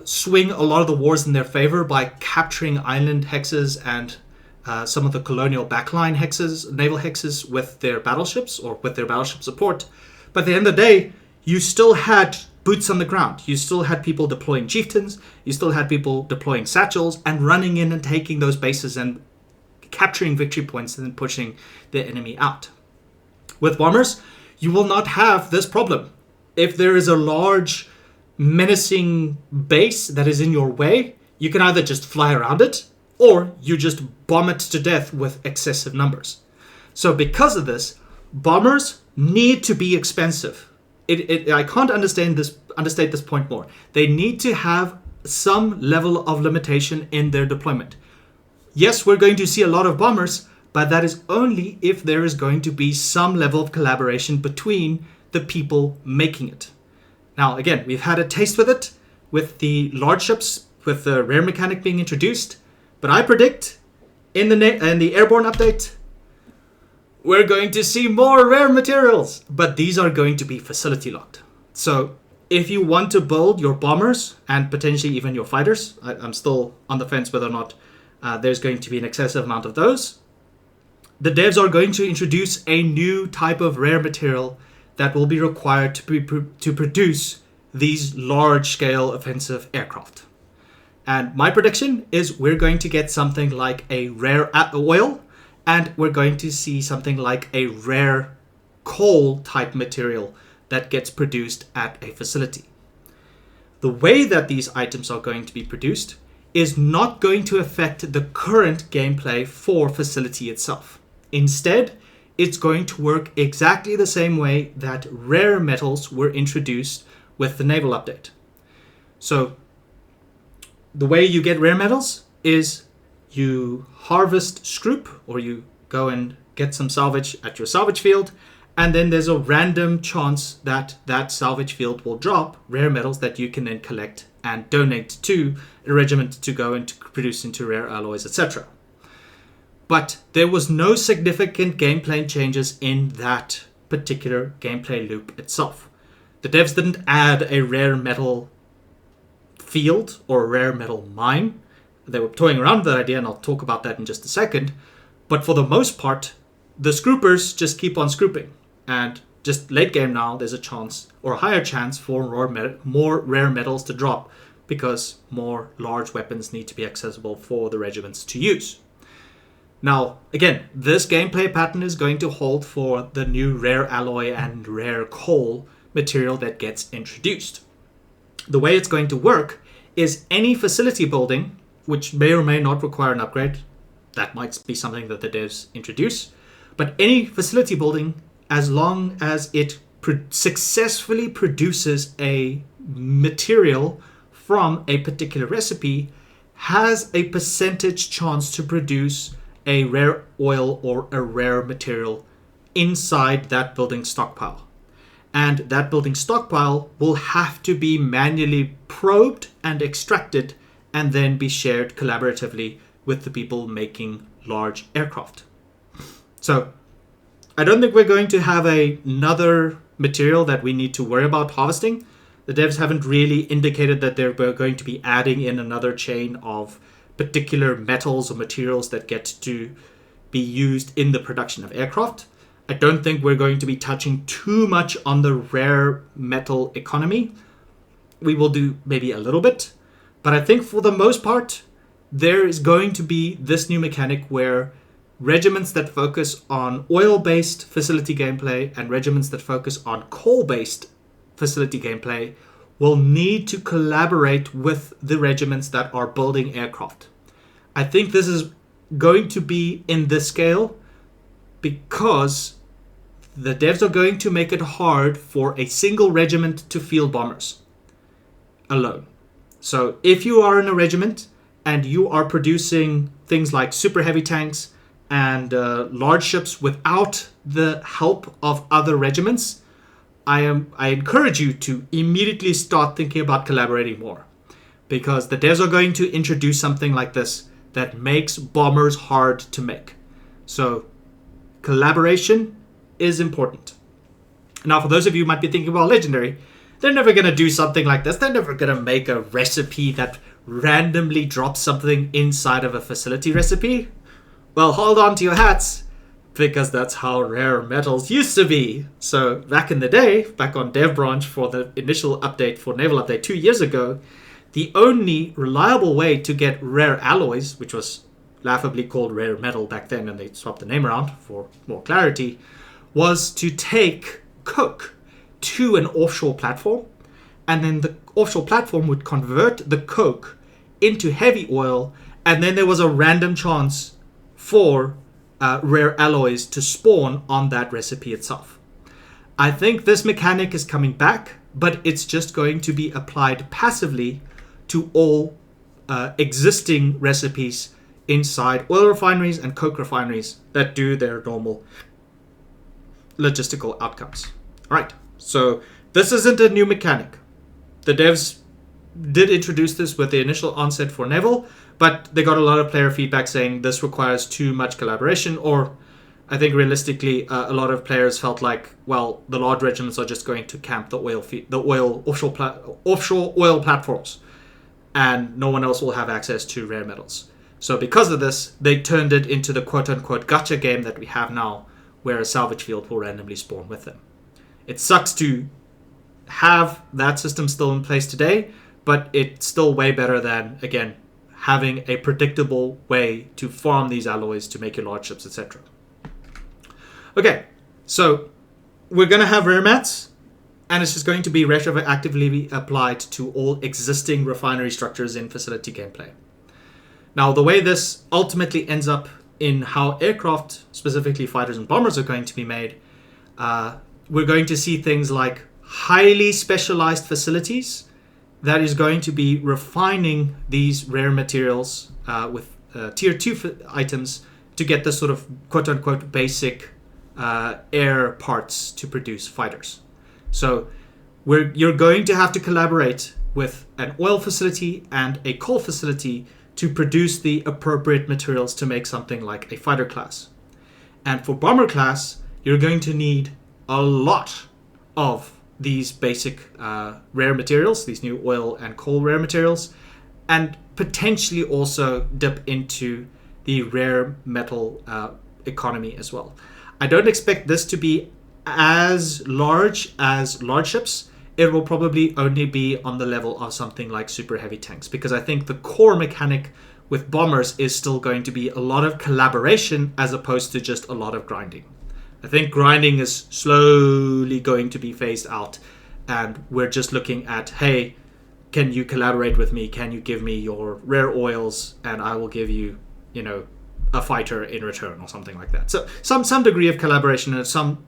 swing a lot of the wars in their favor by capturing island hexes and some of the colonial backline hexes, naval hexes, with their battleships or with their battleship support. But at the end of the day, you still had boots on the ground. You still had people deploying chieftains. You still had people deploying satchels and running in and taking those bases and capturing victory points and then pushing the enemy out. With bombers, you will not have this problem. If there is a large, menacing base that is in your way, you can either just fly around it, or you just bomb it to death with excessive numbers. So because of this, bombers need to be expensive. I can't understate this point more. They need to have some level of limitation in their deployment. Yes, we're going to see a lot of bombers, but that is only if there is going to be some level of collaboration between the people making it. Now, again, we've had a taste with it, with the large ships, with the rare mechanic being introduced. But I predict in the Airborne update, we're going to see more rare materials. But these are going to be facility locked. So if you want to build your bombers and potentially even your fighters, I'm still on the fence whether or not there's going to be an excessive amount of those. The devs are going to introduce a new type of rare material that will be required to produce these large-scale offensive aircraft. And my prediction is we're going to get something like a rare oil, and we're going to see something like a rare coal type material that gets produced at a facility. The way that these items are going to be produced is not going to affect the current gameplay for facility itself. Instead, it's going to work exactly the same way that rare metals were introduced with the naval update. So the way you get rare metals is you harvest scroop, or you go and get some salvage at your salvage field, and then there's a random chance that that salvage field will drop rare metals that you can then collect and donate to a regiment to go and to produce into rare alloys, etc. But there was no significant gameplay changes in that particular gameplay loop itself. The devs didn't add a rare metal field or a rare metal mine. They were toying around with that idea, and I'll talk about that in just a second. But for the most part, the scroopers just keep on scrooping. And just late game now, there's a chance, or a higher chance, for more rare metals to drop, because more large weapons need to be accessible for the regiments to use. Now, again, this gameplay pattern is going to hold for the new rare alloy and rare coal material that gets introduced. The way it's going to work is any facility building, which may or may not require an upgrade, that might be something that the devs introduce, but any facility building, as long as it successfully produces a material from a particular recipe, has a percentage chance to produce a rare oil or a rare material inside that building stockpile. And that building stockpile will have to be manually probed and extracted and then be shared collaboratively with the people making large aircraft. So I don't think we're going to have another material that we need to worry about harvesting. The devs haven't really indicated that they're going to be adding in another chain of particular metals or materials that get to be used in the production of aircraft. I don't think we're going to be touching too much on the rare metal economy. We will do maybe a little bit, but I think for the most part, there is going to be this new mechanic where regiments that focus on oil-based facility gameplay and regiments that focus on coal-based facility gameplay will need to collaborate with the regiments that are building aircraft. I think this is going to be in this scale because the devs are going to make it hard for a single regiment to field bombers alone. So if you are in a regiment and you are producing things like super heavy tanks and large ships without the help of other regiments, I encourage you to immediately start thinking about collaborating more, because the devs are going to introduce something like this that makes bombers hard to make. So collaboration is important. Now, for those of you who might be thinking, well, Legendary, they're never going to do something like this. They're never going to make a recipe that randomly drops something inside of a facility recipe. Well, hold on to your hats, because that's how rare metals used to be. So back in the day, back on Dev Branch for the initial update for Naval Update 2 years ago, the only reliable way to get rare alloys, which was laughably called rare metal back then, and they swapped the name around for more clarity, was to take coke to an offshore platform, and then the offshore platform would convert the coke into heavy oil, and then there was a random chance for rare alloys to spawn on that recipe itself. I think this mechanic is coming back, but it's just going to be applied passively to all existing recipes inside oil refineries and coke refineries that do their normal logistical outcomes. All right, so this isn't a new mechanic. The devs did introduce this with the initial onset for Naval, but they got a lot of player feedback saying this requires too much collaboration, or I think realistically, a lot of players felt like, well, the large regiments are just going to camp the offshore oil platforms, and no one else will have access to rare metals. So because of this, they turned it into the quote-unquote gacha game that we have now, where a salvage field will randomly spawn with them. It sucks to have that system still in place today, but it's still way better than, again, having a predictable way to farm these alloys to make your large ships, etc. Okay, so we're going to have rare mats, and it's just going to be retroactively applied to all existing refinery structures in facility gameplay. Now, the way this ultimately ends up in how aircraft, specifically fighters and bombers, are going to be made, we're going to see things like highly specialized facilities that is going to be refining these rare materials with tier 2 items to get the sort of quote-unquote basic air parts to produce fighters. So you're going to have to collaborate with an oil facility and a coal facility to produce the appropriate materials to make something like a fighter class. And for bomber class, you're going to need a lot of these basic rare materials, these new oil and coal rare materials, and potentially also dip into the rare metal economy as well. I don't expect this to be as large as large ships. It will probably only be on the level of something like super heavy tanks, because I think the core mechanic with bombers is still going to be a lot of collaboration as opposed to just a lot of grinding. I think grinding is slowly going to be phased out, and we're just looking at, hey, can you collaborate with me? Can you give me your rare oils and I will give you, a fighter in return or something like that. So some degree of collaboration and some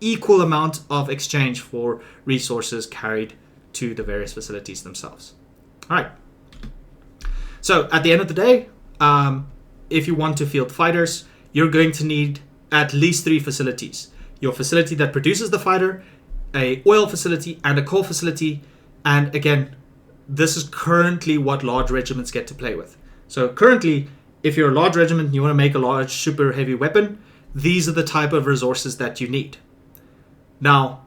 equal amount of exchange for resources carried to the various facilities themselves. All right. So at the end of the day, if you want to field fighters, you're going to need at least 3 facilities. Your facility that produces the fighter, a oil facility, and a coal facility. And again, this is currently what large regiments get to play with. So currently, if you're a large regiment and you want to make a large super heavy weapon, these are the type of resources that you need. Now,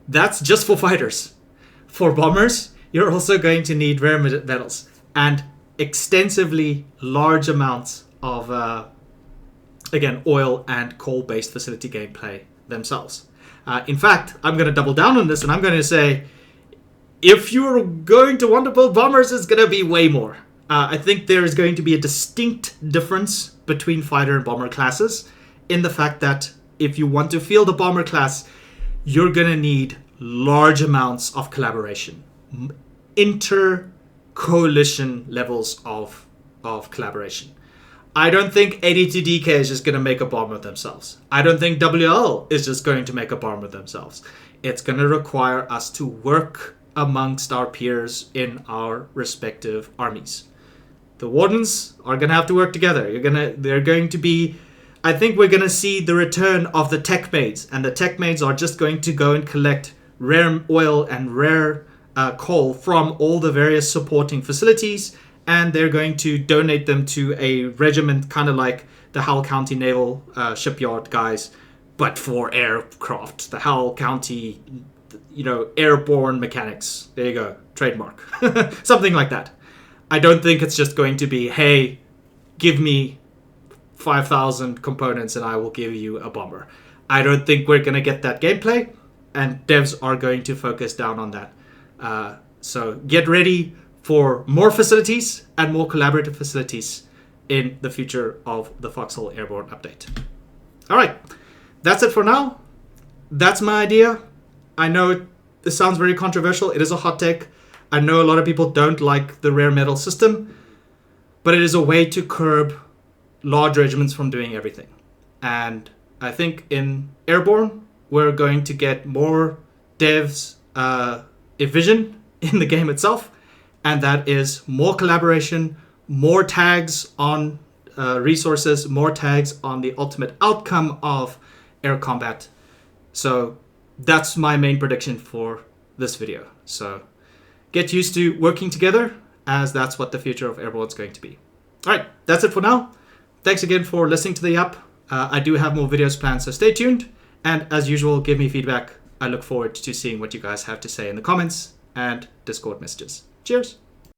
that's just for fighters. For bombers, you're also going to need rare metals and extensively large amounts of, again, oil and coal-based facility gameplay themselves. In fact, I'm going to double down on this and I'm going to say, if you're going to want to build bombers, it's going to be way more. I think there is going to be a distinct difference between fighter and bomber classes in the fact that if you want to field a bomber class, you're going to need large amounts of collaboration. Inter-coalition levels of collaboration. I don't think 82DK is just going to make a bomber themselves. I don't think WL is just going to make a bomber themselves. It's going to require us to work amongst our peers in our respective armies. The wardens are going to have to work together. They're going to be... I think we're going to see the return of the tech maids, and the tech maids are just going to go and collect rare oil and rare coal from all the various supporting facilities, and they're going to donate them to a regiment, kind of like the Howell County Naval Shipyard guys, but for aircraft. The Howell County, Airborne mechanics. There you go, trademark. Something like that. I don't think it's just going to be, hey, give me 5,000 components and I will give you a bomber. I don't think we're going to get that gameplay, and devs are going to focus down on that. So get ready for more facilities and more collaborative facilities in the future of the Foxhole Airborne update. All right, that's it for now. That's my idea. I know this sounds very controversial. It is a hot take. I know a lot of people don't like the rare metal system, but it is a way to curb large regiments from doing everything. And I think in Airborne, we're going to get more devs vision in the game itself, and that is more collaboration, more tags on resources, more tags on the ultimate outcome of air combat. So that's my main prediction for this video. So get used to working together, as that's what the future of Airborne is going to be. All right, that's it for now. Thanks again for listening to the app. I do have more videos planned, so stay tuned. And as usual, give me feedback. I look forward to seeing what you guys have to say in the comments and Discord messages. Cheers.